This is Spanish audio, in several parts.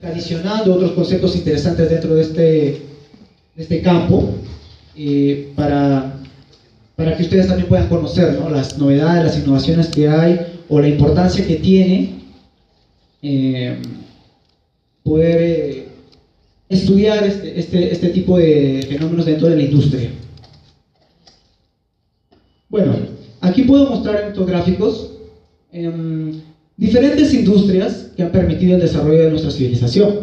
adicionando otros conceptos interesantes dentro de este campo, para que ustedes también puedan conocer, ¿no?, las novedades, las innovaciones que hay, o la importancia que tiene poder estudiar este tipo de fenómenos dentro de la industria. Bueno, aquí puedo mostrar en estos gráficos diferentes industrias que han permitido el desarrollo de nuestra civilización,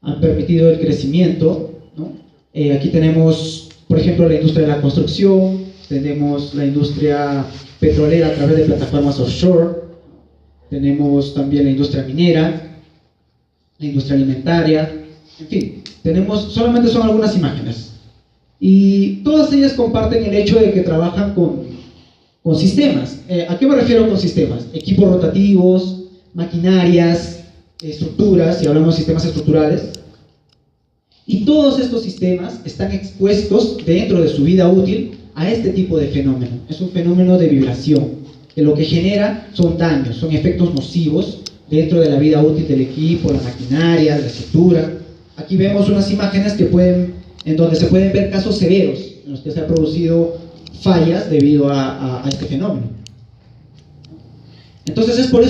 han permitido el crecimiento, ¿no? Aquí tenemos, por ejemplo, la industria de la construcción, tenemos la industria petrolera a través de plataformas offshore, tenemos también la industria minera, la industria alimentaria, en fin, solamente son algunas imágenes. Y todas ellas comparten el hecho de que trabajan con sistemas. ¿A qué me refiero con sistemas? Equipos rotativos, maquinarias, estructuras, si hablamos de sistemas estructurales. Y todos estos sistemas están expuestos dentro de su vida útil a este tipo de fenómeno. Es un fenómeno de vibración, que lo que genera son daños, son efectos nocivos dentro de la vida útil del equipo, la maquinaria, la estructura. Aquí vemos unas imágenes en donde se pueden ver casos severos en los que se han producido fallas debido a este fenómeno. Entonces es por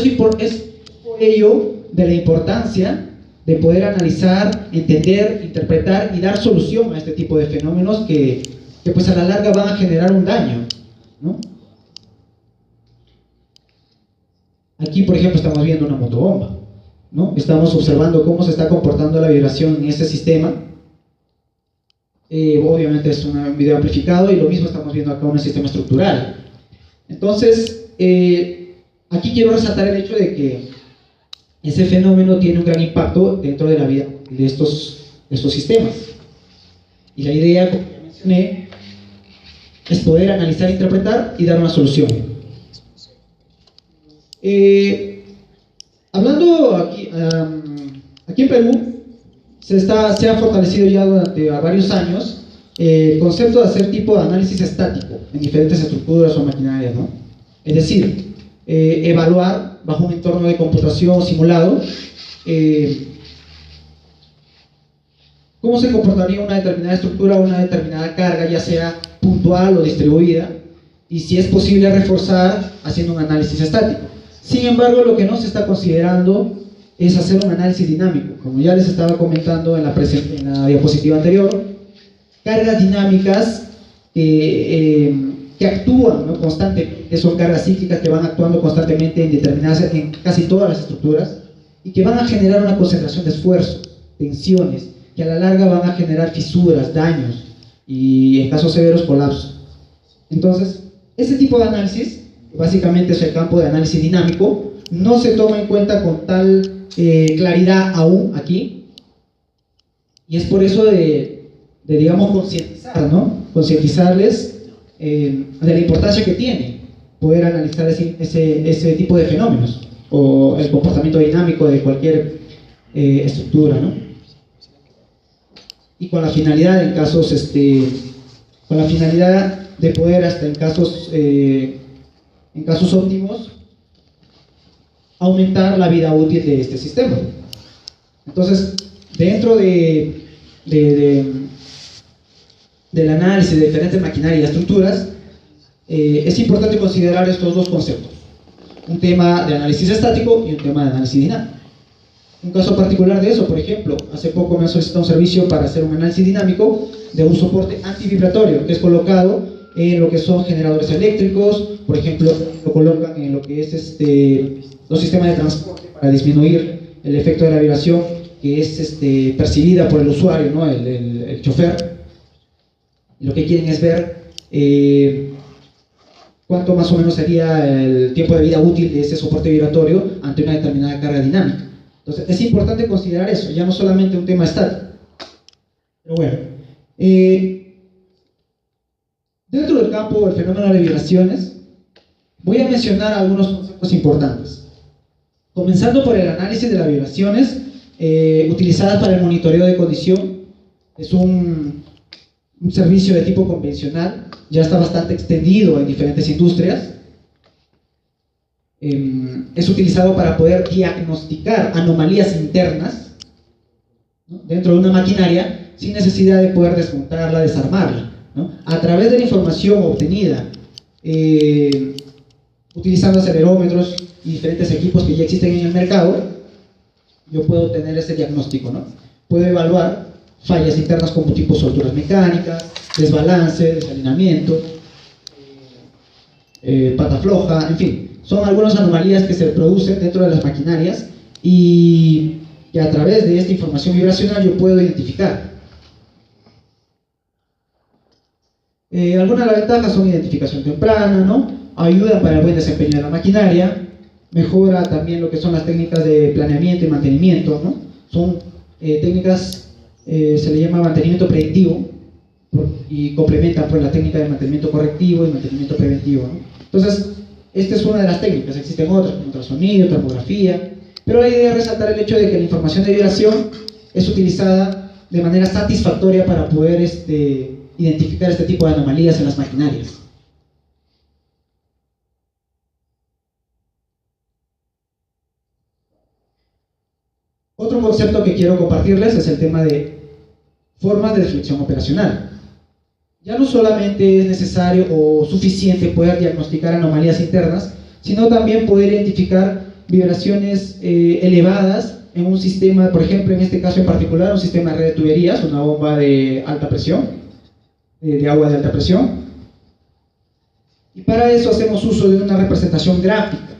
ello de la importancia de poder analizar, entender, interpretar y dar solución a este tipo de fenómenos que pues a la larga van a generar un daño, ¿no? Aquí, por ejemplo, estamos viendo una motobomba, ¿no? Estamos observando cómo se está comportando la vibración en este sistema. Obviamente es un video amplificado, y lo mismo estamos viendo acá en un sistema estructural. Entonces, aquí quiero resaltar el hecho de que ese fenómeno tiene un gran impacto dentro de la vida de estos sistemas. Y la idea, como ya mencioné, es poder analizar, interpretar y dar una solución. Hablando aquí en Perú, se ha fortalecido ya durante varios años el concepto de hacer tipo de análisis estático en diferentes estructuras o maquinarias, ¿no? Es decir, evaluar bajo un entorno de computación simulado cómo se comportaría una determinada estructura o una determinada carga, ya sea puntual o distribuida, y si es posible reforzar haciendo un análisis estático. Sin embargo, lo que no se está considerando es hacer un análisis dinámico. Como ya les estaba comentando en la diapositiva anterior, cargas dinámicas que actúan, ¿no?, constantemente, son cargas cíclicas que van actuando constantemente en casi todas las estructuras, y que van a generar una concentración de esfuerzo, tensiones, que a la larga van a generar fisuras, daños y, en casos severos, colapsos. Entonces, ese tipo de análisis, básicamente es el campo de análisis dinámico, no se toma en cuenta con tal claridad aún aquí, y es por eso digamos, concientizar, ¿no?, concientizarles de la importancia que tiene poder analizar ese tipo de fenómenos, o el comportamiento dinámico de cualquier estructura, ¿no? Y con la finalidad, de poder, hasta en casos óptimos, aumentar la vida útil de este sistema. Entonces, dentro del análisis de diferentes maquinarias y estructuras, es importante considerar estos dos conceptos: un tema de análisis estático y un tema de análisis dinámico. Un caso particular de eso, por ejemplo, hace poco me han solicitado un servicio para hacer un análisis dinámico de un soporte antivibratorio que es colocado en lo que son generadores eléctricos. Por ejemplo, lo colocan en lo que es los sistemas de transporte para disminuir el efecto de la vibración que es percibida por el usuario, ¿no?, el chofer. Lo que quieren es ver cuánto más o menos sería el tiempo de vida útil de ese soporte vibratorio ante una determinada carga dinámica. Entonces, es importante considerar eso, ya no solamente un tema estático. Pero bueno, dentro del campo del fenómeno de vibraciones, voy a mencionar algunos conceptos importantes. Comenzando por el análisis de las vibraciones utilizadas para el monitoreo de condición. Es un servicio de tipo convencional, ya está bastante extendido en diferentes industrias. Es utilizado para poder diagnosticar anomalías internas ¿no?, dentro de una maquinaria sin necesidad de poder desmontarla, desarmarla, ¿no? A través de la información obtenida utilizando acelerómetros y diferentes equipos que ya existen en el mercado, yo puedo tener ese diagnóstico, ¿no? Puedo evaluar fallas internas como tipo solturas mecánicas, desbalance, desalineamiento, pata floja, en fin, son algunas anomalías que se producen dentro de las maquinarias y que a través de esta información vibracional yo puedo identificar. Algunas de las ventajas son identificación temprana, ¿no?, ayuda para el buen desempeño de la maquinaria, mejora también lo que son las técnicas de planeamiento y mantenimiento, ¿no? Son técnicas, se le llama mantenimiento predictivo y complementan pues la técnica de mantenimiento correctivo y mantenimiento preventivo, ¿no? Entonces, esta es una de las técnicas, existen otras como ultrasonido, termografía, pero la idea es resaltar el hecho de que la información de vibración es utilizada de manera satisfactoria para poder identificar este tipo de anomalías en las maquinarias. Otro concepto que quiero compartirles es el tema de formas de deflexión operacional. Ya no solamente es necesario o suficiente poder diagnosticar anomalías internas, sino también poder identificar vibraciones elevadas en un sistema, por ejemplo, en este caso en particular, un sistema de red de tuberías, una bomba de alta presión, de agua de alta presión. Y para eso hacemos uso de una representación gráfica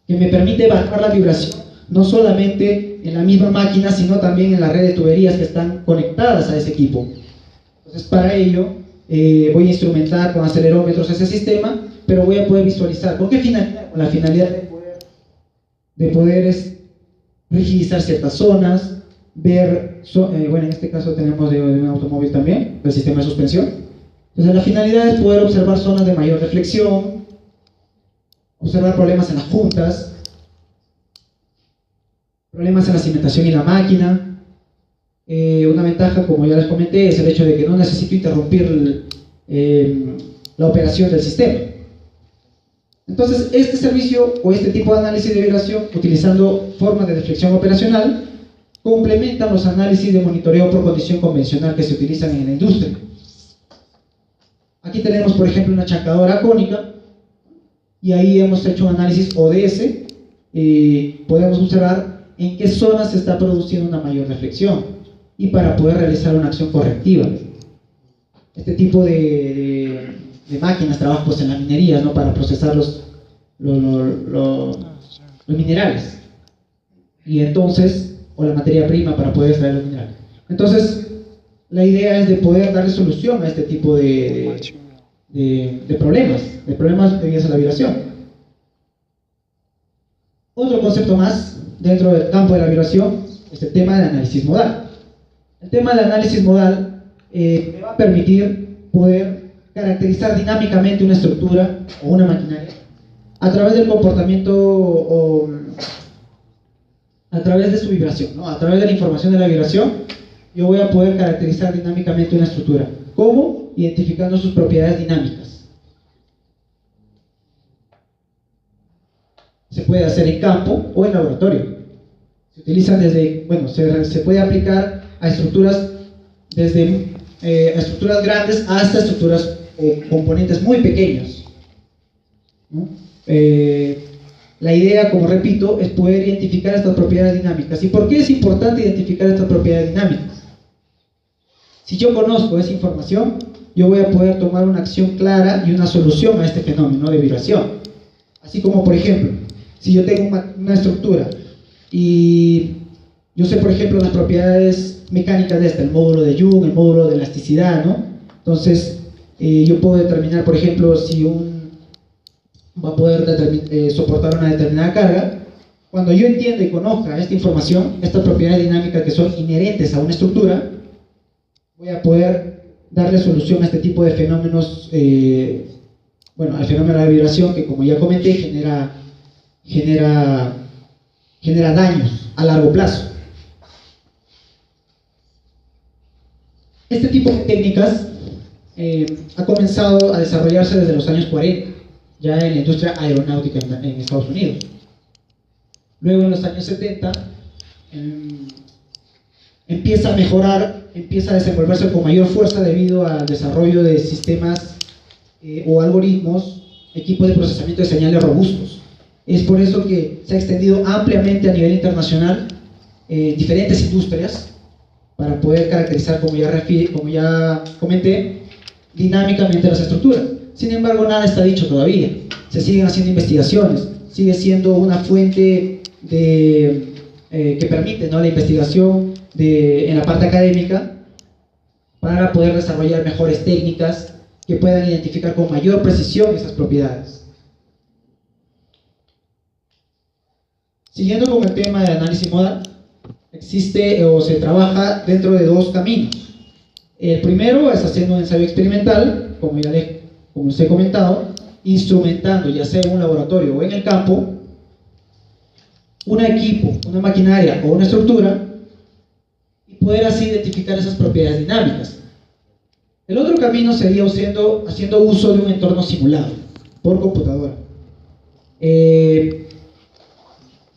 que me permite evaluar la vibración no solamente en la misma máquina, sino también en la red de tuberías que están conectadas a ese equipo. Entonces, para ello, voy a instrumentar con acelerómetros ese sistema, pero voy a poder visualizar. ¿Con qué finalidad? Con la finalidad de poder rigidizar ciertas zonas, ver, bueno, en este caso tenemos de un automóvil también, el sistema de suspensión. Entonces, la finalidad es poder observar zonas de mayor reflexión, observar problemas en las juntas, problemas en la cimentación y la máquina. Una ventaja, como ya les comenté, es el hecho de que no necesito interrumpir la operación del sistema. Entonces, este servicio o este tipo de análisis de vibración, utilizando formas de deflexión operacional, complementan los análisis de monitoreo por condición convencional que se utilizan en la industria. Aquí tenemos, por ejemplo, una chancadora cónica, y ahí hemos hecho un análisis ODS, y podemos observar en qué zonas se está produciendo una mayor reflexión, y para poder realizar una acción correctiva. Este tipo de máquinas trabajan pues en las minerías, ¿no?, para procesar los minerales, y entonces, o la materia prima para poder extraer los minerales. Entonces, la idea es de poder darle solución a este tipo de problemas debidos a la vibración. Otro concepto más dentro del campo de la vibración es el tema del análisis modal. El tema del análisis modal me va a permitir poder caracterizar dinámicamente una estructura o una maquinaria a través del comportamiento o a través de su vibración, ¿no? A través de la información de la vibración, yo voy a poder caracterizar dinámicamente una estructura. ¿Cómo? Identificando sus propiedades dinámicas. Se puede hacer en campo o en laboratorio. Se utilizan desde, bueno, se puede aplicar a estructuras desde a estructuras grandes hasta estructuras o componentes muy pequeños, ¿no? La idea, como repito, es poder identificar estas propiedades dinámicas. ¿Y por qué es importante identificar estas propiedades dinámicas? Si yo conozco esa información, yo voy a poder tomar una acción clara y una solución a este fenómeno de vibración. Así como, por ejemplo, si yo tengo una estructura y yo sé, por ejemplo, las propiedades mecánicas de esta, el módulo de Young, el módulo de elasticidad, ¿no? Entonces, yo puedo determinar, por ejemplo, si va a poder soportar una determinada carga. Cuando yo entienda y conozca esta información, estas propiedades dinámicas que son inherentes a una estructura, voy a poder darle solución a este tipo de fenómenos, bueno, al fenómeno de la vibración, que como ya comenté, genera daños a largo plazo. Este tipo de técnicas ha comenzado a desarrollarse desde los años 40, ya en la industria aeronáutica en Estados Unidos. Luego, en los años 70, empieza a mejorar, empieza a desenvolverse con mayor fuerza debido al desarrollo de sistemas o algoritmos, equipos de procesamiento de señales robustos. Es por eso que se ha extendido ampliamente a nivel internacional diferentes industrias para poder caracterizar, como ya comenté, dinámicamente las estructuras. Sin embargo, nada está dicho todavía. Se siguen haciendo investigaciones, sigue siendo una fuente que permite, ¿no?, la investigación en la parte académica para poder desarrollar mejores técnicas que puedan identificar con mayor precisión esas propiedades. Siguiendo con el tema de análisis modal, existe o se trabaja dentro de dos caminos. El primero es haciendo un ensayo experimental, como les he comentado, instrumentando, ya sea en un laboratorio o en el campo, un equipo, una maquinaria o una estructura, y poder así identificar esas propiedades dinámicas. El otro camino sería haciendo uso de un entorno simulado por computadora.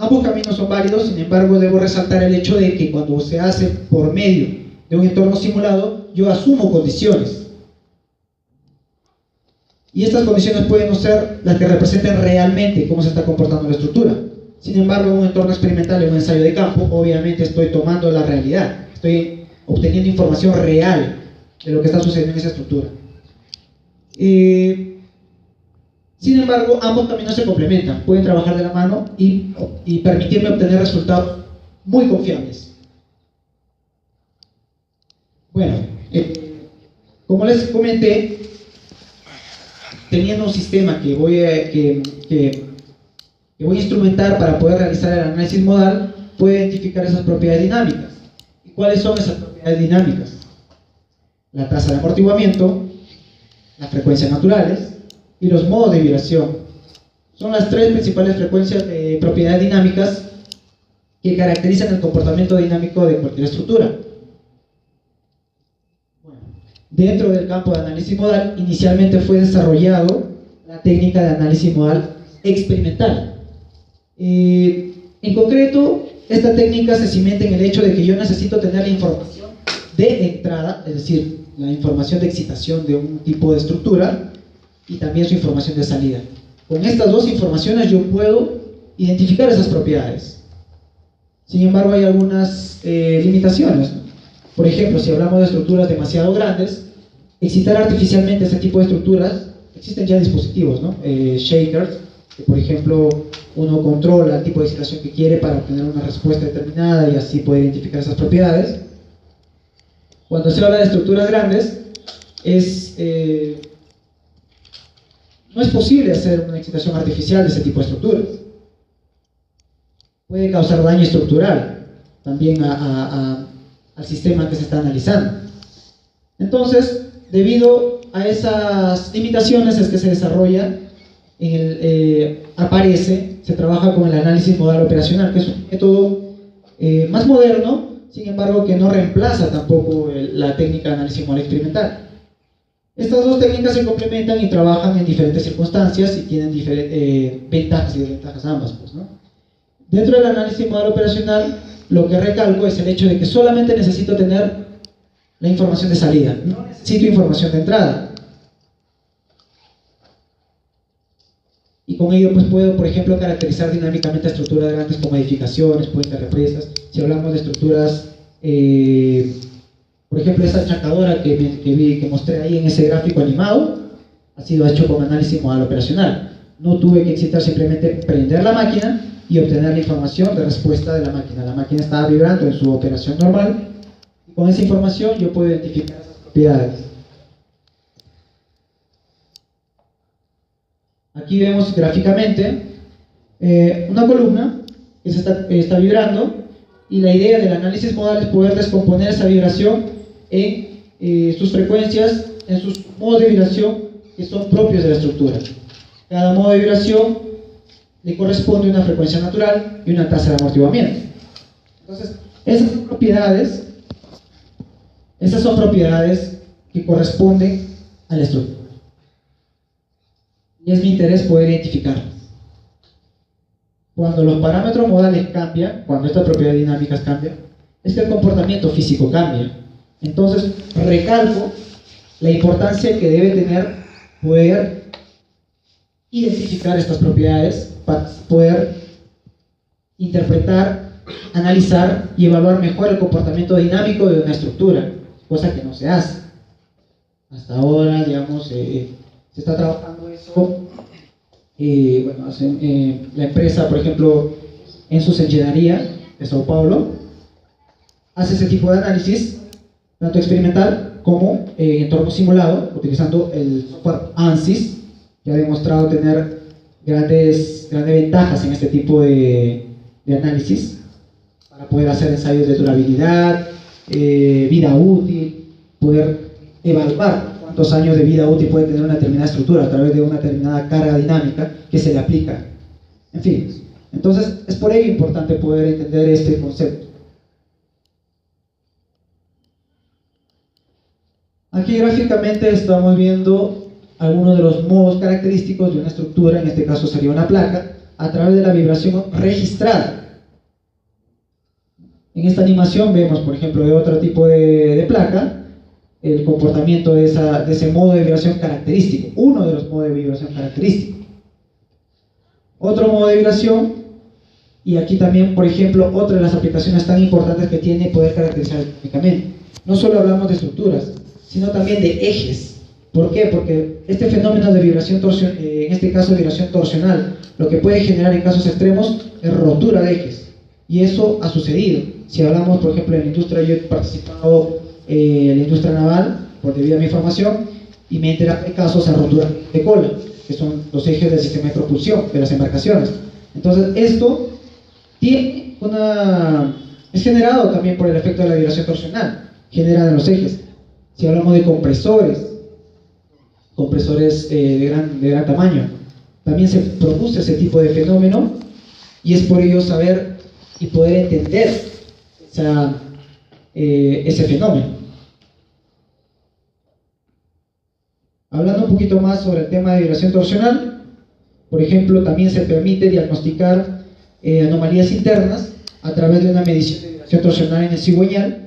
Ambos caminos son válidos, sin embargo debo resaltar el hecho de que cuando se hace por medio de un entorno simulado, yo asumo condiciones. Y estas condiciones pueden no ser las que representen realmente cómo se está comportando la estructura. Sin embargo, en un entorno experimental, en un ensayo de campo, obviamente estoy tomando la realidad, estoy obteniendo información real de lo que está sucediendo en esa estructura. Sin embargo, ambos caminos se complementan, pueden trabajar de la mano y permitirme obtener resultados muy confiables. Bueno, como les comenté, teniendo un sistema que voy a instrumentar para poder realizar el análisis modal, puedo identificar esas propiedades dinámicas. ¿Y cuáles son esas propiedades dinámicas? La tasa de amortiguamiento, las frecuencias naturales y los modos de vibración. Son las tres principales frecuencias de propiedades dinámicas que caracterizan el comportamiento dinámico de cualquier estructura. Bueno, dentro del campo de análisis modal, inicialmente fue desarrollado la técnica de análisis modal experimental. En concreto, esta técnica se cimenta en el hecho de que yo necesito tener la información de entrada, es decir, la información de excitación de un tipo de estructura y también su información de salida. Con estas dos informaciones yo puedo identificar esas propiedades. Sin embargo, hay algunas limitaciones. Por ejemplo, si hablamos de estructuras demasiado grandes, excitar artificialmente este tipo de estructuras, existen ya dispositivos, ¿no? Shakers, que por ejemplo uno controla el tipo de excitación que quiere para obtener una respuesta determinada y así poder identificar esas propiedades. Cuando se habla de estructuras grandes, no es posible hacer una excitación artificial de ese tipo de estructuras. Puede causar daño estructural también al sistema que se está analizando. Entonces, debido a esas limitaciones es que se desarrolla, se trabaja con el análisis modal operacional, que es un método más moderno, sin embargo que no reemplaza tampoco la técnica de análisis modal experimental. Estas dos técnicas se complementan y trabajan en diferentes circunstancias y tienen ventajas y desventajas ambas, pues, ¿no? Dentro del análisis modal operacional, lo que recalco es el hecho de que solamente necesito tener la información de salida, no necesito información de entrada. Y con ello pues puedo, por ejemplo, caracterizar dinámicamente estructuras grandes como edificaciones, puentes, represas. Si hablamos de estructuras, por ejemplo, esa chancadora que mostré ahí en ese gráfico animado, ha sido hecho con análisis modal operacional. No tuve que excitar, simplemente prender la máquina y obtener la información de respuesta de la máquina. La máquina estaba vibrando en su operación normal y con esa información yo puedo identificar esas propiedades. Aquí vemos gráficamente una columna que está vibrando y la idea del análisis modal es poder descomponer esa vibración en sus frecuencias, en sus modos de vibración que son propios de la estructura. Cada modo de vibración le corresponde una frecuencia natural y una tasa de amortiguamiento. Entonces, esas son propiedades que corresponden a la estructura. Y es mi interés poder identificarlas. Cuando los parámetros modales cambian, cuando estas propiedades dinámicas cambian, es que el comportamiento físico cambia. Entonces, recalco la importancia que debe tener poder identificar estas propiedades para poder interpretar, analizar y evaluar mejor el comportamiento dinámico de una estructura, cosa que no se hace. Hasta ahora, digamos, se está trabajando eso. La empresa, por ejemplo, Ensus Engenharia de Sao Paulo, hace ese tipo de análisis, tanto experimental como en entorno simulado, utilizando el software ANSYS, que ha demostrado tener grandes ventajas en este tipo de análisis, para poder hacer ensayos de durabilidad, vida útil, poder evaluar cuántos años de vida útil puede tener una determinada estructura a través de una determinada carga dinámica que se le aplica. En fin, entonces es por ello importante poder entender este concepto. Aquí gráficamente estamos viendo algunos de los modos característicos de una estructura, en este caso sería una placa, a través de la vibración registrada. En esta animación vemos, por ejemplo, de otro tipo de placa, el comportamiento de ese modo de vibración característico, uno de los modos de vibración característico. Otro modo de vibración, y aquí también, por ejemplo, otra de las aplicaciones tan importantes que tiene poder caracterizar dinámicamente. No solo hablamos de estructuras, sino también de ejes. ¿Por qué? Porque este fenómeno de vibración torsional, en este caso vibración torsional, lo que puede generar en casos extremos es rotura de ejes. Y eso ha sucedido. Si hablamos, por ejemplo, de la industria, yo he participado en la industria naval, por debido a mi formación, y me he enterado de casos de rotura de cola, que son los ejes del sistema de propulsión de las embarcaciones. Entonces, esto es generado también por el efecto de la vibración torsional, generada en los ejes. Si hablamos de compresores de gran tamaño, también se produce ese tipo de fenómeno, y es por ello saber y poder entender ese fenómeno. Hablando un poquito más sobre el tema de vibración torsional, por ejemplo, también se permite diagnosticar anomalías internas a través de una medición de vibración torsional en el cigüeñal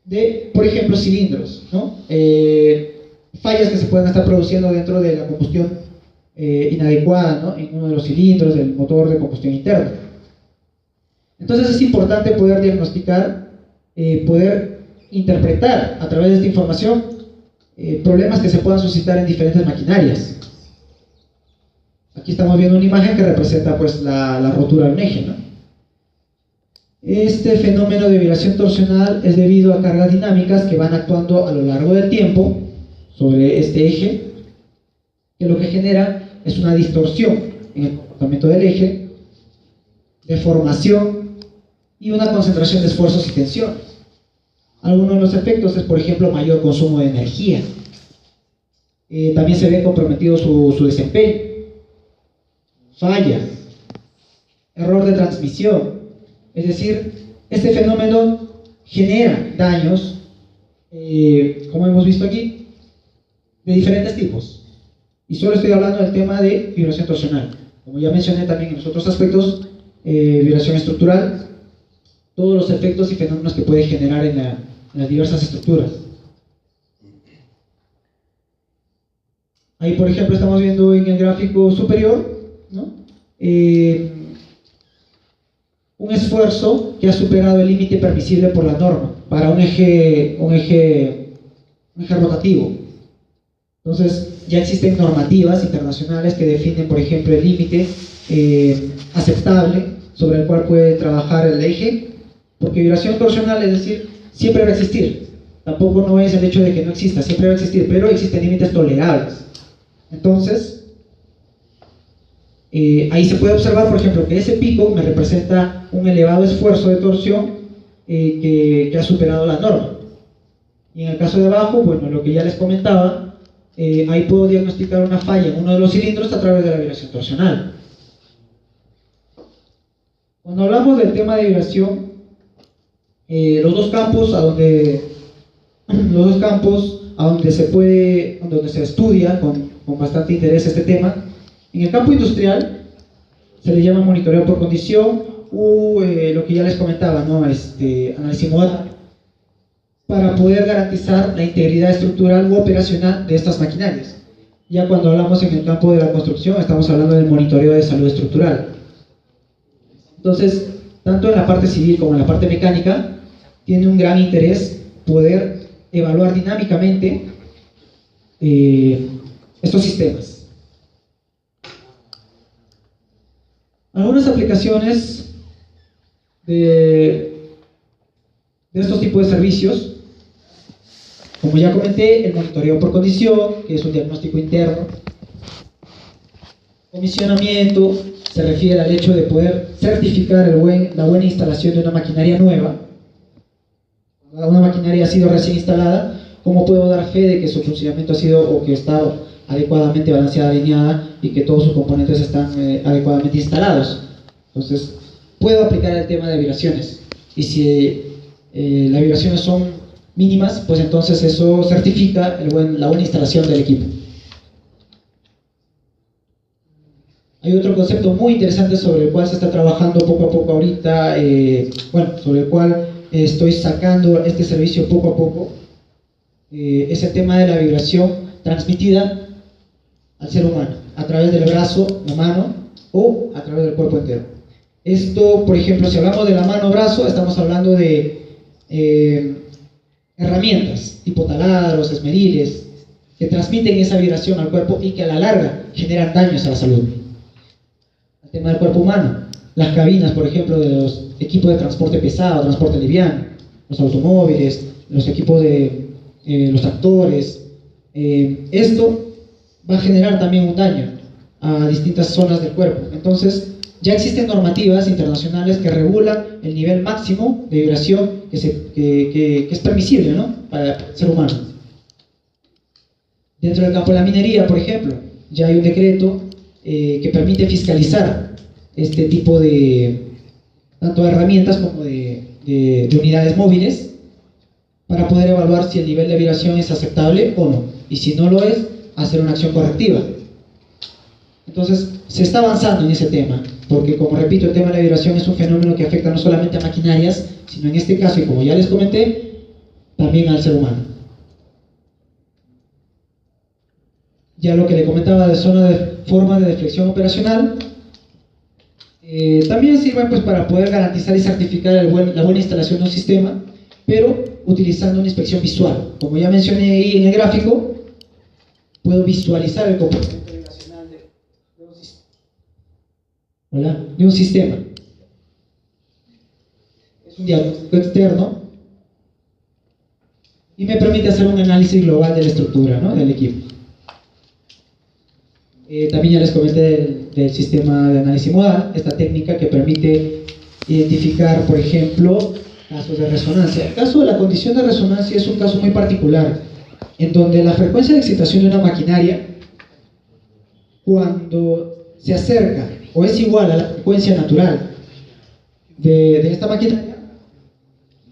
de, por ejemplo, cilindros, ¿no? Fallas que se pueden estar produciendo dentro de la combustión inadecuada, ¿no? En uno de los cilindros del motor de combustión interna. Entonces es importante poder diagnosticar, poder interpretar a través de esta información problemas que se puedan suscitar en diferentes maquinarias. Aquí estamos viendo una imagen que representa pues la rotura de un eje, ¿no? Este fenómeno de vibración torsional es debido a cargas dinámicas que van actuando a lo largo del tiempo sobre este eje, que lo que genera es una distorsión en el comportamiento del eje, deformación y una concentración de esfuerzos y tensiones. Algunos de los efectos es, por ejemplo, mayor consumo de energía. También se ve comprometido su desempeño. Falla. Error de transmisión. Es decir, este fenómeno genera daños, como hemos visto aquí, de diferentes tipos. Y solo estoy hablando del tema de vibración torsional. Como ya mencioné también en los otros aspectos, vibración estructural, todos los efectos y fenómenos que puede generar en las diversas estructuras. Ahí, por ejemplo, estamos viendo en el gráfico superior, ¿no? Un esfuerzo que ha superado el límite permisible por la norma para un eje rotativo. Entonces, ya existen normativas internacionales que definen, por ejemplo, el límite aceptable sobre el cual puede trabajar el eje, porque vibración torsional, es decir, siempre va a existir. Tampoco no es el hecho de que no exista, siempre va a existir, pero existen límites tolerables. Entonces, ahí se puede observar, por ejemplo, que ese pico me representa un elevado esfuerzo de torsión que ha superado la norma. Y en el caso de abajo, bueno, lo que ya les comentaba, ahí puedo diagnosticar una falla en uno de los cilindros a través de la vibración torsional. Cuando hablamos del tema de vibración, los dos campos a donde se estudia con bastante interés este tema, en el campo industrial se le llama monitoreo por condición lo que ya les comentaba, ¿no? Análisis modal, para poder garantizar la integridad estructural u operacional de estas maquinarias. Ya cuando hablamos en el campo de la construcción, estamos hablando del monitoreo de salud estructural. Entonces, tanto en la parte civil como en la parte mecánica, tiene un gran interés poder evaluar dinámicamente estos sistemas. Algunas aplicaciones de estos tipos de servicios, como ya comenté, el monitoreo por condición, que es un diagnóstico interno. Comisionamiento se refiere al hecho de poder certificar la buena instalación de una maquinaria nueva. Cuando una maquinaria ha sido recién instalada, ¿cómo puedo dar fe de que su funcionamiento ha sido o que está adecuadamente balanceada, alineada y que todos sus componentes están adecuadamente instalados? Entonces, puedo aplicar el tema de vibraciones. Y si las vibraciones son mínimas, pues entonces eso certifica la buena instalación del equipo. Hay otro concepto muy interesante sobre el cual se está trabajando poco a poco ahorita, sobre el cual estoy sacando este servicio poco a poco, es el tema de la vibración transmitida al ser humano, a través del brazo, la mano o a través del cuerpo entero. Esto, por ejemplo, si hablamos de la mano-brazo, estamos hablando de herramientas tipo taladros, esmeriles, que transmiten esa vibración al cuerpo y que a la larga generan daños a la salud. El tema del cuerpo humano, las cabinas, por ejemplo, de los equipos de transporte pesado, transporte liviano, los automóviles, los equipos de los tractores, esto va a generar también un daño a distintas zonas del cuerpo. Entonces, ya existen normativas internacionales que regulan el nivel máximo de vibración que es permisible, ¿no?, para el ser humano. Dentro del campo de la minería, por ejemplo, ya hay un decreto que permite fiscalizar este tipo de tanto de herramientas como de unidades móviles para poder evaluar si el nivel de vibración es aceptable o no, y si no lo es, hacer una acción correctiva. Entonces, se está avanzando en ese tema, porque como repito, el tema de la vibración es un fenómeno que afecta no solamente a maquinarias, sino en este caso, y como ya les comenté, también al ser humano. Ya lo que le comentaba de zona de forma de deflexión operacional, también sirve pues para poder garantizar y certificar la buena instalación de un sistema, pero utilizando una inspección visual. Como ya mencioné ahí en el gráfico, puedo visualizar el comportamiento vibracional de un sistema. Es un diagnóstico externo y me permite hacer un análisis global de la estructura, ¿no?, del equipo. También ya les comenté del sistema de análisis modal, esta técnica que permite identificar, por ejemplo, casos de resonancia. El caso de la condición de resonancia es un caso muy particular, en donde la frecuencia de excitación de una maquinaria, cuando se acerca o es igual a la frecuencia natural de esta maquinaria,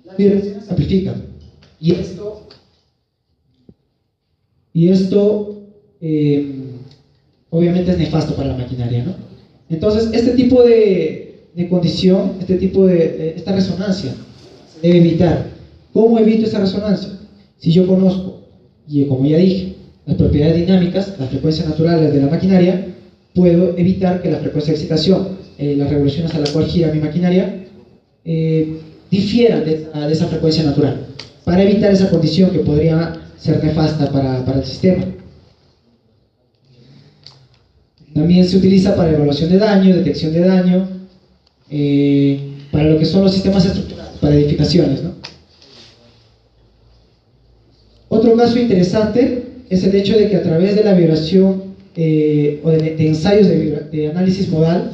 las vibraciones se amplifican. Y esto obviamente es nefasto para la maquinaria, ¿no? Entonces, este tipo de condición, esta resonancia, se debe evitar. ¿Cómo evito esa resonancia? Si yo conozco, y como ya dije, las propiedades dinámicas, las frecuencias naturales de la maquinaria, puedo evitar que la frecuencia de excitación, las revoluciones a la cual gira mi maquinaria, difieran de esa frecuencia natural, para evitar esa condición que podría ser nefasta para el sistema. También se utiliza para evaluación de daño, detección de daño, para lo que son los sistemas estructurales, para edificaciones, ¿no? Otro caso interesante es el hecho de que a través de la vibración o de ensayos de análisis modal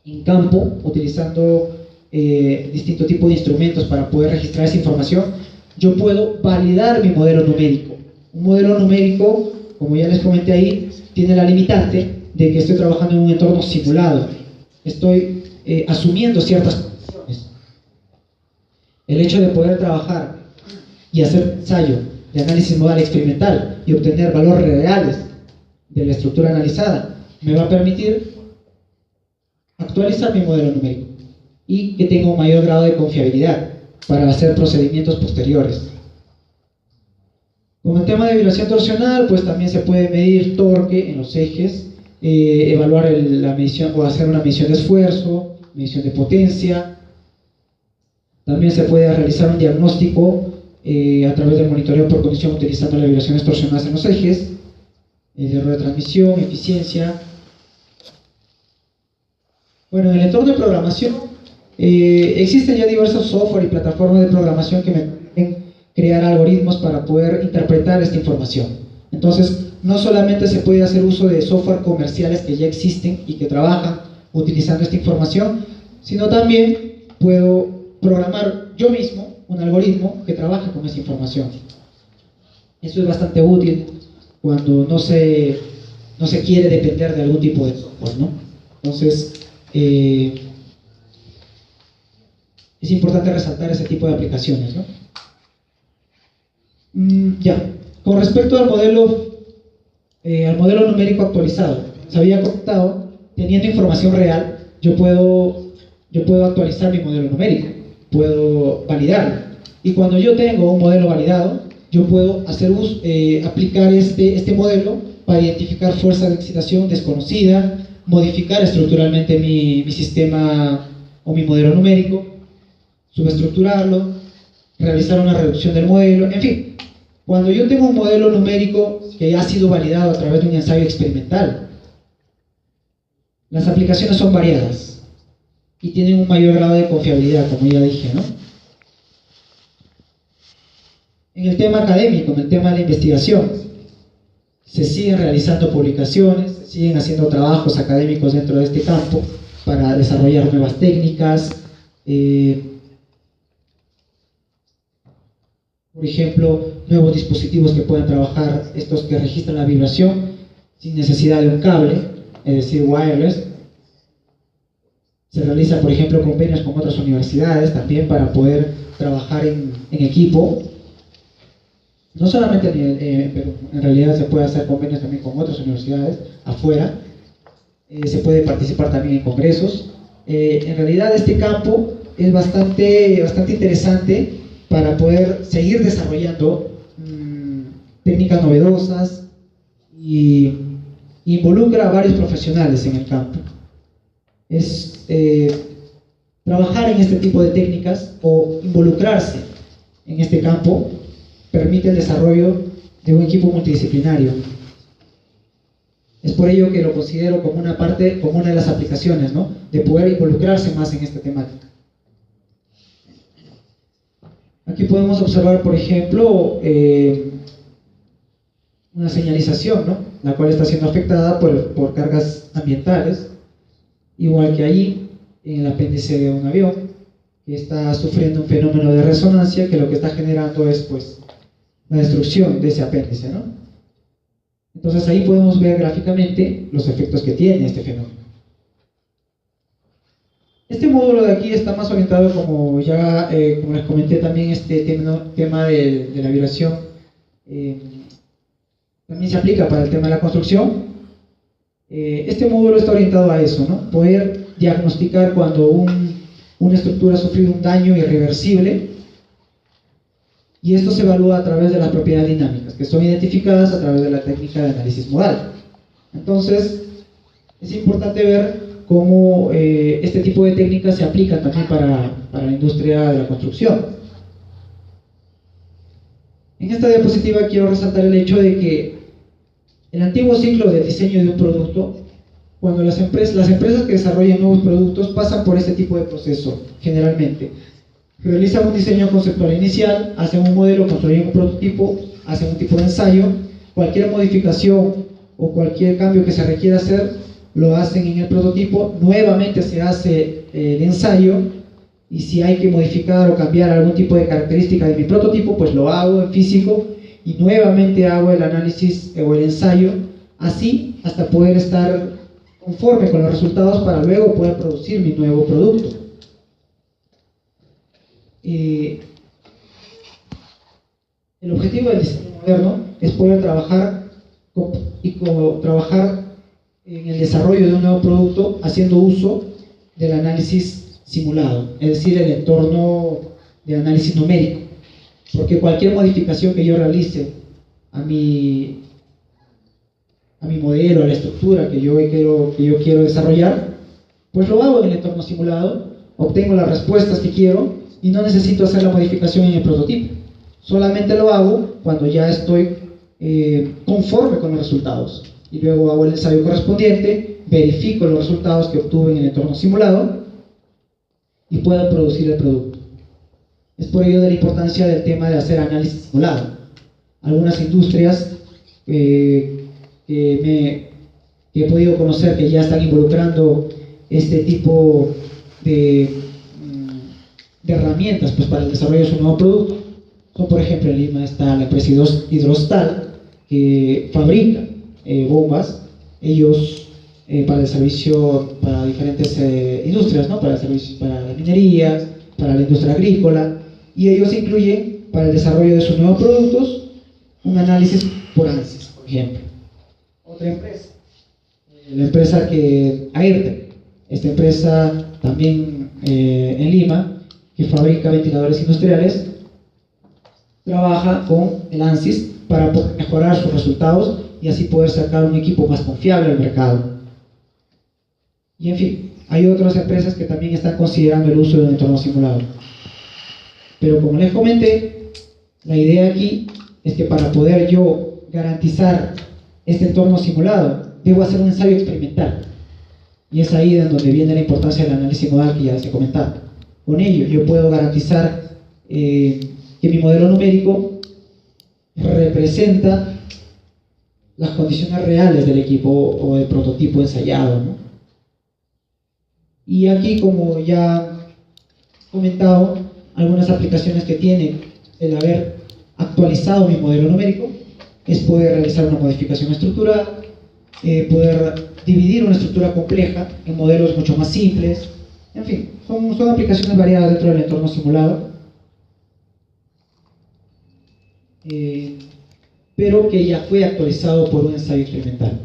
en campo, utilizando distintos tipos de instrumentos para poder registrar esa información, yo puedo validar mi modelo numérico. Un modelo numérico, como ya les comenté ahí, tiene la limitante de que estoy trabajando en un entorno simulado. Estoy asumiendo ciertas condiciones. El hecho de poder trabajar y hacer ensayo de análisis modal experimental y obtener valores reales de la estructura analizada me va a permitir actualizar mi modelo numérico. y que tenga un mayor grado de confiabilidad para hacer procedimientos posteriores. Con el tema de vibración torsional, pues también se puede medir torque en los ejes, evaluar la medición o hacer una medición de esfuerzo, medición de potencia. También se puede realizar un diagnóstico a través del monitoreo por condición utilizando las vibraciones torsionales en los ejes, el error de transmisión, eficiencia. Bueno, en el entorno de programación existen ya diversos software y plataformas de programación que me permiten crear algoritmos para poder interpretar esta información. Entonces, no solamente se puede hacer uso de software comerciales que ya existen y que trabajan utilizando esta información, sino también puedo programar yo mismo un algoritmo que trabaje con esa información. Eso es bastante útil cuando no se quiere depender de algún tipo de software, ¿no? Entonces, es importante resaltar ese tipo de aplicaciones, ¿no? Ya, con respecto al modelo numérico actualizado, se había comentado, teniendo información real, yo puedo actualizar mi modelo numérico, puedo validarlo, y cuando yo tengo un modelo validado, yo puedo aplicar este modelo para identificar fuerzas de excitación desconocida, modificar estructuralmente mi sistema o mi modelo numérico, subestructurarlo, realizar una reducción del modelo, en fin. Cuando yo tengo un modelo numérico que ya ha sido validado a través de un ensayo experimental, las aplicaciones son variadas y tienen un mayor grado de confiabilidad, como ya dije, ¿no? En el tema académico, en el tema de la investigación, se siguen realizando publicaciones, se siguen haciendo trabajos académicos dentro de este campo para desarrollar nuevas técnicas, por ejemplo, nuevos dispositivos que puedan trabajar, estos que registran la vibración sin necesidad de un cable, es decir, wireless. Se realizan, por ejemplo, convenios con otras universidades también para poder trabajar en equipo. No solamente en Perú, en realidad se puede hacer convenios también con otras universidades afuera. Se puede participar también en congresos. En realidad este campo es bastante interesante para poder seguir desarrollando técnicas novedosas y involucra a varios profesionales en el campo. Trabajar en este tipo de técnicas o involucrarse en este campo permite el desarrollo de un equipo multidisciplinario. Es por ello que lo considero como una de las aplicaciones, ¿no?, de poder involucrarse más en esta temática. Aquí podemos observar, por ejemplo, una señalización, ¿no?, la cual está siendo afectada por cargas ambientales, igual que allí en el apéndice de un avión, que está sufriendo un fenómeno de resonancia que lo que está generando es, pues, la destrucción de ese apéndice, ¿no? Entonces ahí podemos ver gráficamente los efectos que tiene este fenómeno. Este módulo de aquí está más orientado, como les comenté también, este tema de la vibración también se aplica para el tema de la construcción. Este módulo está orientado a eso, ¿no?, poder diagnosticar cuando una estructura ha sufrido un daño irreversible, y esto se evalúa a través de las propiedades dinámicas, que son identificadas a través de la técnica de análisis modal. Entonces, es importante ver cómo este tipo de técnicas se aplican también para la industria de la construcción. En esta diapositiva quiero resaltar el hecho de que el antiguo ciclo de diseño de un producto, cuando las empresas que desarrollan nuevos productos pasan por este tipo de proceso, generalmente. Realizan un diseño conceptual inicial, hacen un modelo, construyen un prototipo, hacen un tipo de ensayo. Cualquier modificación o cualquier cambio que se requiera hacer, lo hacen en el prototipo, nuevamente se hace el ensayo, y si hay que modificar o cambiar algún tipo de característica de mi prototipo, pues lo hago en físico, y nuevamente hago el análisis o el ensayo, así hasta poder estar conforme con los resultados para luego poder producir mi nuevo producto. El objetivo del diseño moderno es poder trabajar en el desarrollo de un nuevo producto haciendo uso del análisis simulado, es decir, el entorno de análisis numérico, porque cualquier modificación que yo realice a mi modelo, a la estructura que yo quiero desarrollar, pues lo hago en el entorno simulado, obtengo las respuestas que quiero y no necesito hacer la modificación en el prototipo. Solamente lo hago cuando ya estoy conforme con los resultados. Y luego hago el ensayo correspondiente, verifico los resultados que obtuve en el entorno simulado y puedo producir el producto. Es por ello de la importancia del tema de hacer análisis simulado. Algunas industrias que he podido conocer que ya están involucrando este tipo de herramientas pues, para el desarrollo de su nuevo producto. Son, por ejemplo, en Lima está la empresa Hidrostal, que fabrica bombas, ellos para el servicio, para diferentes industrias, ¿no? Para el servicio, para las minerías, para la industria agrícola, y ellos incluyen para el desarrollo de sus nuevos productos un análisis por ANSYS, por ejemplo. Otra empresa, la empresa Airtec, esta empresa también en Lima, que fabrica ventiladores industriales, trabaja con el ANSYS para poder mejorar sus resultados y así poder sacar un equipo más confiable al mercado. Y en fin, hay otras empresas que también están considerando el uso de un entorno simulado. Pero como les comenté, la idea aquí es que para poder yo garantizar este entorno simulado, debo hacer un ensayo experimental. Y es ahí donde viene la importancia del análisis modal que ya les he comentado. Con ello, yo puedo garantizar que mi modelo numérico representa las condiciones reales del equipo o del prototipo ensayado, ¿no? Y aquí, como ya he comentado, algunas aplicaciones que tiene el haber actualizado mi modelo numérico es poder realizar una modificación estructural, poder dividir una estructura compleja en modelos mucho más simples, en fin, son aplicaciones variadas dentro del entorno simulado, pero que ya fue actualizado por un ensayo experimental.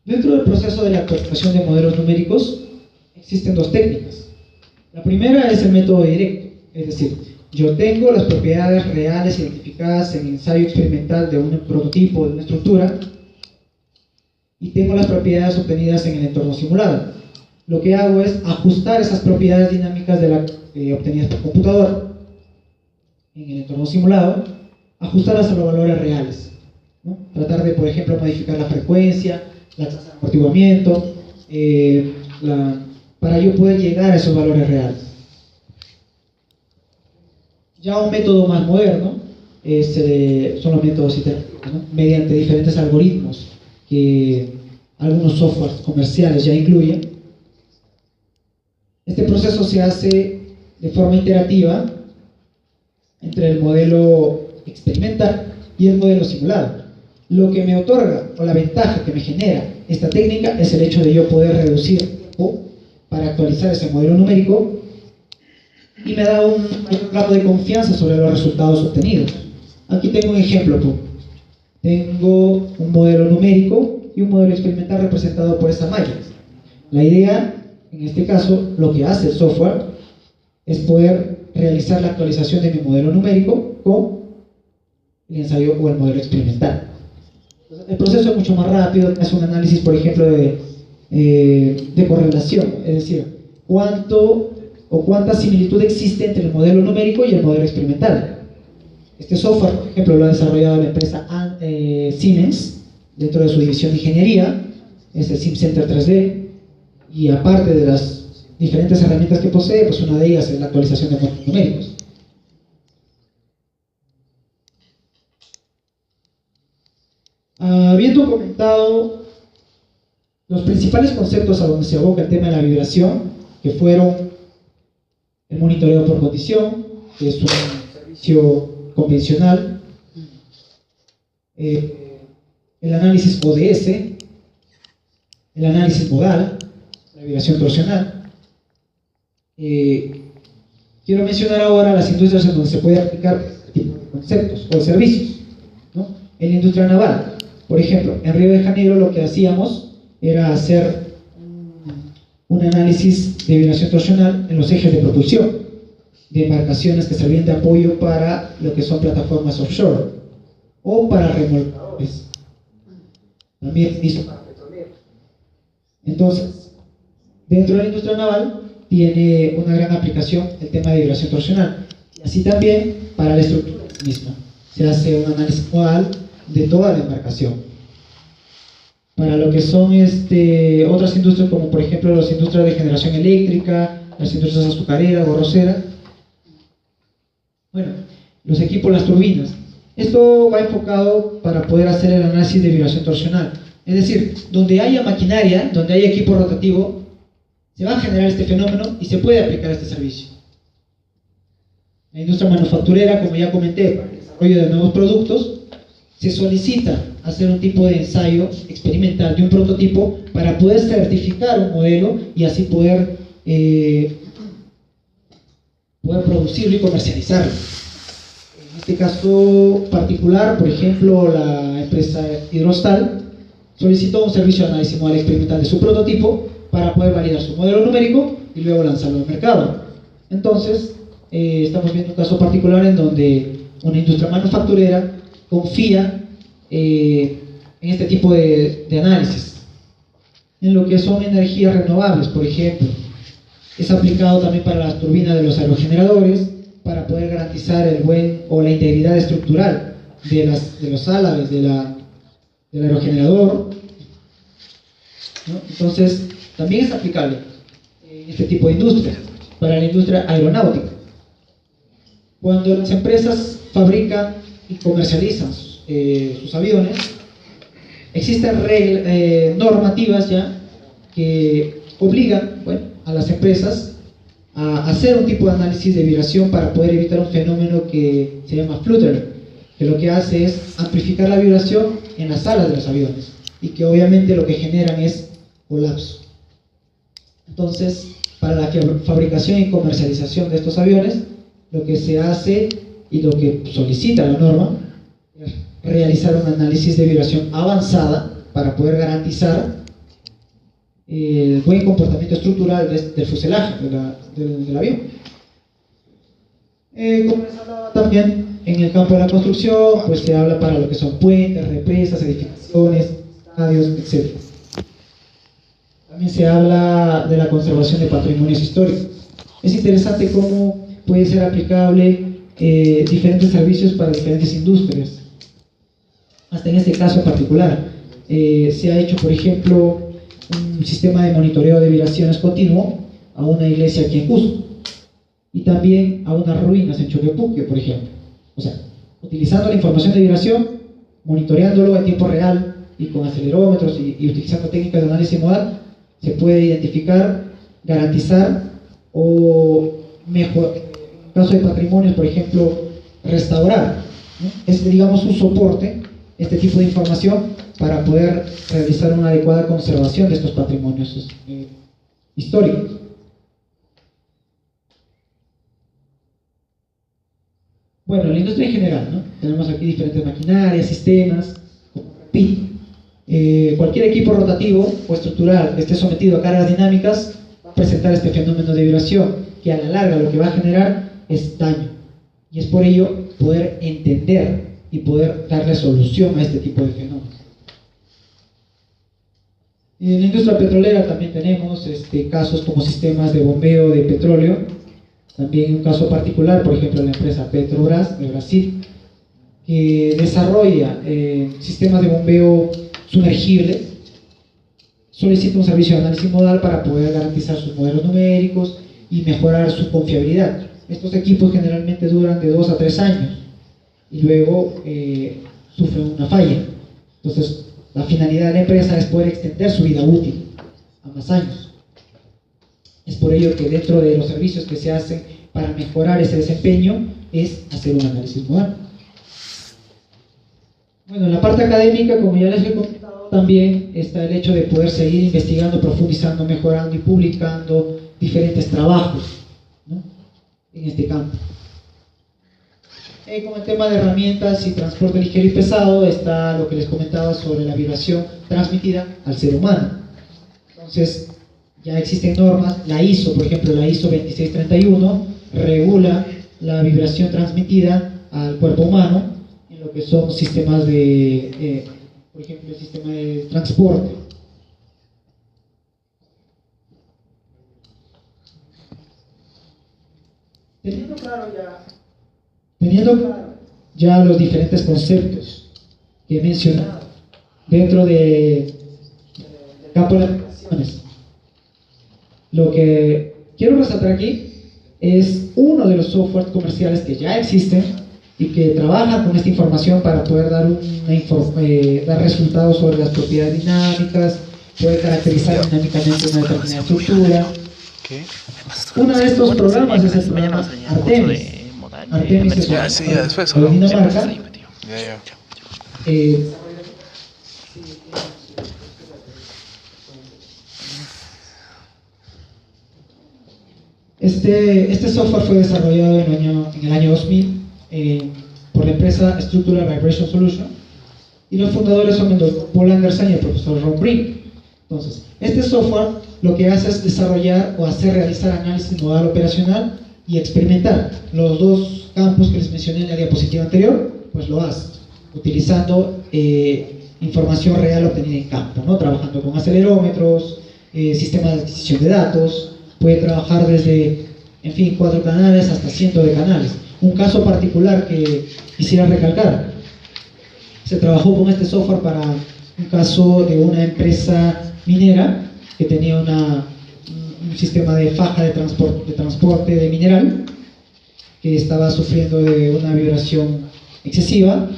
Dentro del proceso de la actualización de modelos numéricos existen dos técnicas. La primera es el método directo, es decir, yo tengo las propiedades reales identificadas en el ensayo experimental de un prototipo, de una estructura, y tengo las propiedades obtenidas en el entorno simulado. Lo que hago es ajustar esas propiedades dinámicas obtenidas por computador en el entorno simulado, ajustarlas a los valores reales, ¿no? Tratar de, por ejemplo, modificar la frecuencia, la tasa de amortiguamiento, para yo poder llegar a esos valores reales. Ya un método más moderno son los métodos iterativos, ¿no? Mediante diferentes algoritmos que algunos softwares comerciales ya incluyen. Este proceso se hace de forma iterativa entre el modelo experimental y el modelo simulado. Lo que me otorga, o la ventaja que me genera esta técnica, es el hecho de yo poder reducir el tiempo para actualizar ese modelo numérico y me da un mayor grado de confianza sobre los resultados obtenidos. Aquí tengo un ejemplo. Tengo un modelo numérico y un modelo experimental representado por esta malla. La idea, en este caso, lo que hace el software es poder realizar la actualización de mi modelo numérico con el ensayo o el modelo experimental. El proceso es mucho más rápido, es un análisis, por ejemplo, de correlación, es decir, cuánta similitud existe entre el modelo numérico y el modelo experimental. Este software, por ejemplo, lo ha desarrollado la empresa Siemens dentro de su división de ingeniería, es el SimCenter 3D, y aparte de las diferentes herramientas que posee, pues una de ellas es la actualización de modelos numéricos. Habiendo comentado los principales conceptos a donde se aboca el tema de la vibración, que fueron el monitoreo por condición, que es un servicio convencional, el análisis ODS, el análisis modal, la vibración torsional. Quiero mencionar ahora las industrias en donde se puede aplicar este tipo de conceptos o de servicios, ¿no? En la industria naval, por ejemplo, en Río de Janeiro lo que hacíamos era hacer un análisis de vibración torsional en los ejes de propulsión de embarcaciones que servían de apoyo para lo que son plataformas offshore o para remolcadores. También hizo para petroleros. Entonces, dentro de la industria naval tiene una gran aplicación el tema de vibración torsional. Y así también para la estructura misma. Se hace un análisis modal de toda la embarcación. Para lo que son otras industrias, como por ejemplo las industrias de generación eléctrica, las industrias azucareras, arroceras, bueno, los equipos, las turbinas. Esto va enfocado para poder hacer el análisis de vibración torsional. Es decir, donde haya maquinaria, donde haya equipo rotativo, se va a generar este fenómeno y se puede aplicar este servicio. La industria manufacturera, como ya comenté, para el desarrollo de nuevos productos, se solicita hacer un tipo de ensayo experimental de un prototipo para poder certificar un modelo y así poder producirlo y comercializarlo. En este caso particular, por ejemplo, la empresa Hidrostal solicitó un servicio de análisis modal experimental de su prototipo para poder validar su modelo numérico y luego lanzarlo al mercado. Entonces, estamos viendo un caso particular en donde una industria manufacturera confía en este tipo de análisis. En lo que son energías renovables, por ejemplo, es aplicado también para las turbinas de los aerogeneradores para poder garantizar el buen o la integridad estructural de los álabes del aerogenerador, ¿no? Entonces, también es aplicable en este tipo de industria, para la industria aeronáutica. Cuando las empresas fabrican y comercializan sus aviones, existen normativas ya que obligan, bueno, a las empresas a hacer un tipo de análisis de vibración para poder evitar un fenómeno que se llama flutter, que lo que hace es amplificar la vibración en las alas de los aviones y que obviamente lo que generan es colapso. Entonces, para la fabricación y comercialización de estos aviones, lo que se hace y lo que solicita la norma es realizar un análisis de vibración avanzada para poder garantizar el buen comportamiento estructural del fuselaje del avión. Como les hablaba también, en el campo de la construcción, pues se habla para lo que son puentes, represas, edificaciones, estadios, etc. También se habla de la conservación de patrimonios históricos. Es interesante cómo puede ser aplicable diferentes servicios para diferentes industrias. Hasta en este caso en particular, se ha hecho, por ejemplo, un sistema de monitoreo de vibraciones continuo a una iglesia aquí en Cusco y también a unas ruinas en Choquepuque, por ejemplo. O sea, utilizando la información de vibración, monitoreándolo en tiempo real y con acelerómetros y utilizando técnicas de análisis modal, se puede identificar, garantizar o mejorar, en caso de patrimonios, por ejemplo, restaurar, ¿no? Es, digamos, un soporte, este tipo de información, para poder realizar una adecuada conservación de estos patrimonios históricos. Bueno, la industria en general, ¿no? Tenemos aquí diferentes maquinarias, sistemas, repito, cualquier equipo rotativo o estructural que esté sometido a cargas dinámicas va a presentar este fenómeno de vibración, que a la larga lo que va a generar es daño. Y es por ello poder entender y poder darle solución a este tipo de fenómenos. En la industria petrolera también tenemos casos como sistemas de bombeo de petróleo. También un caso particular, por ejemplo, la empresa Petrobras de Brasil, que desarrolla sistemas de bombeo sumergible, solicita un servicio de análisis modal para poder garantizar sus modelos numéricos y mejorar su confiabilidad. Estos equipos generalmente duran de 2 a 3 años y luego sufren una falla. Entonces, la finalidad de la empresa es poder extender su vida útil a más años. Es por ello que dentro de los servicios que se hacen para mejorar ese desempeño es hacer un análisis modal. Bueno, en la parte académica, como ya les he comentado, también está el hecho de poder seguir investigando, profundizando, mejorando y publicando diferentes trabajos, ¿no?, en este campo. Como el tema de herramientas y transporte ligero y pesado, está lo que les comentaba sobre la vibración transmitida al ser humano. Entonces, Ya existen normas, la ISO, por ejemplo, la ISO 2631 regula la vibración transmitida al cuerpo humano en lo que son sistemas de, por ejemplo, el sistema de transporte. Teniendo claro ya los diferentes conceptos que he mencionado dentro del campo de aplicaciones, lo que quiero resaltar aquí es uno de los softwares comerciales que ya existen y que trabaja con esta información para poder dar, dar resultados sobre las propiedades dinámicas, poder caracterizar dinámicamente una determinada estructura. Uno de estos programas es el programa Artemis. Artemis es de Dinamarca. Este software fue desarrollado en el año 2000 por la empresa Structural Vibration Solution, y los fundadores son el doctor Paul Anderson y el profesor Ron Brink. Entonces, este software lo que hace es desarrollar o hacer realizar análisis modal operacional y experimental. Los dos campos que les mencioné en la diapositiva anterior, pues lo hace utilizando información real obtenida en campo, ¿no? Trabajando con acelerómetros, sistemas de adquisición de datos. Puede trabajar desde, en fin, 4 canales hasta cientos de canales. Un caso particular que quisiera recalcar: se trabajó con este software para un caso de una empresa minera que tenía un sistema de faja de transporte de mineral que estaba sufriendo de una vibración excesiva,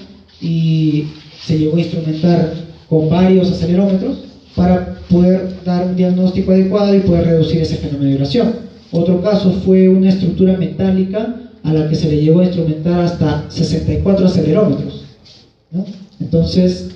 y se llegó a instrumentar con varios acelerómetros para poder dar un diagnóstico adecuado y poder reducir ese fenómeno de vibración. Otro caso fue una estructura metálica a la que se le llegó a instrumentar hasta 64 acelerómetros, ¿no? Entonces,